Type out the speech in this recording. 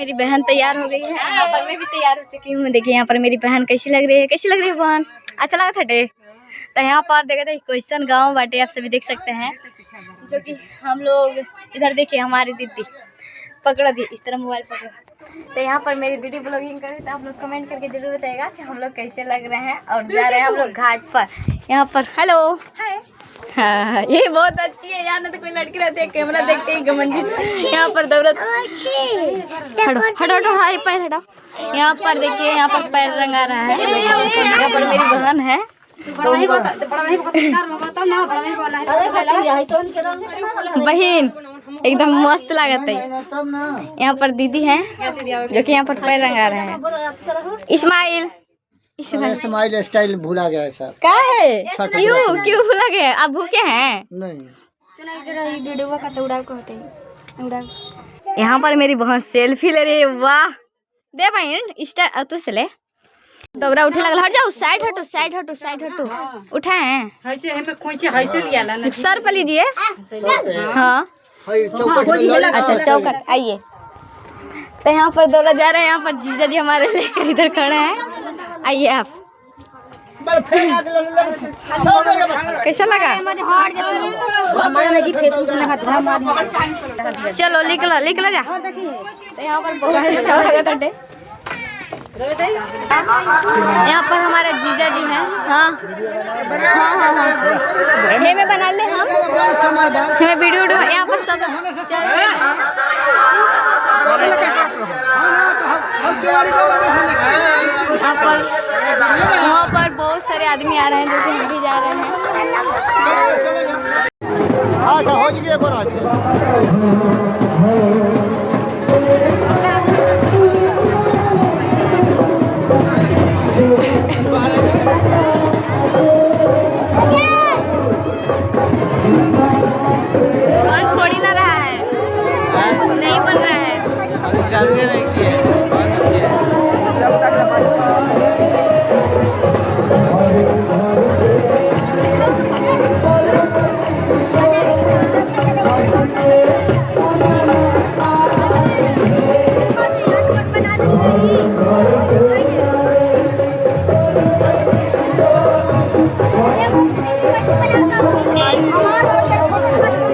मेरी बहन तैयार हो गई है, यहाँ पर मैं भी तैयार हो चुकी हूँ। देखिए यहाँ पर मेरी बहन कैसी लग रही है, कैसी लग रही है बहन? अच्छा लगा था डे? तो यहाँ पर देखे थे क्वेश्चन गाँव बाटे, आप सभी देख सकते हैं। जो कि हम लोग इधर देखिए हमारी दीदी पकड़ा दी, इस तरह मोबाइल पकड़ा। तो यहाँ पर मेरी दीदी ब्लॉगिंग करे, तो आप लोग कमेंट करके जरूर बताइएगा कि हम लोग कैसे लग रहे हैं। और जा रहे हैं हम लोग घाट पर। यहाँ पर हेलो हाँ, ये बहुत अच्छी है। यहाँ ना तो कोई लड़की रहती है, कैमरा देखते ही घमंडी यहाँ पर दौड़त। हटो हटो हटो, हाय पैर हटाओ। यहाँ पर देखिए, यहाँ पर पैर रंगा रहा है। यहाँ पर मेरी बहन है, बहन एकदम मस्त लागत है। यहाँ पर दीदी है जो कि यहाँ पर पैर रंगा रहे हैं। इस्माइल स्माइल स्टाइल भूला गया है सर। क्या है? क्यों भूला गया? आप भूखे हैं? नहीं। यहाँ पर मेरी बहन सेल्फी ले रही है। वाह दे बहन स्टाइल तू से ले। दौरा उठे लगल, हट जाओ, साइड हटो साइड हटो साइड हटो। उठाए सर पर लीजिए। हाँ अच्छा चौकट आइए। तो यहाँ पर दौरा जा रहे हैं। यहाँ पर जीजा जी हमारे लेकर इधर खड़े हैं। आइए आप। कैसा लगा? चलो निकला निकला जा। तो यहाँ पर बहुत अच्छा लगा था। यहाँ पर हमारे जीजा जी हैं। हाँ हाँ हाँ हाँ, हे में बना ले हम, हमें वीडियो यहाँ पर सब। वहाँ पर बहुत सारे आदमी आ रहे हैं, जो कि हम भी जा रहे हैं। थोड़ी ना रहा है, नहीं बन रहा है।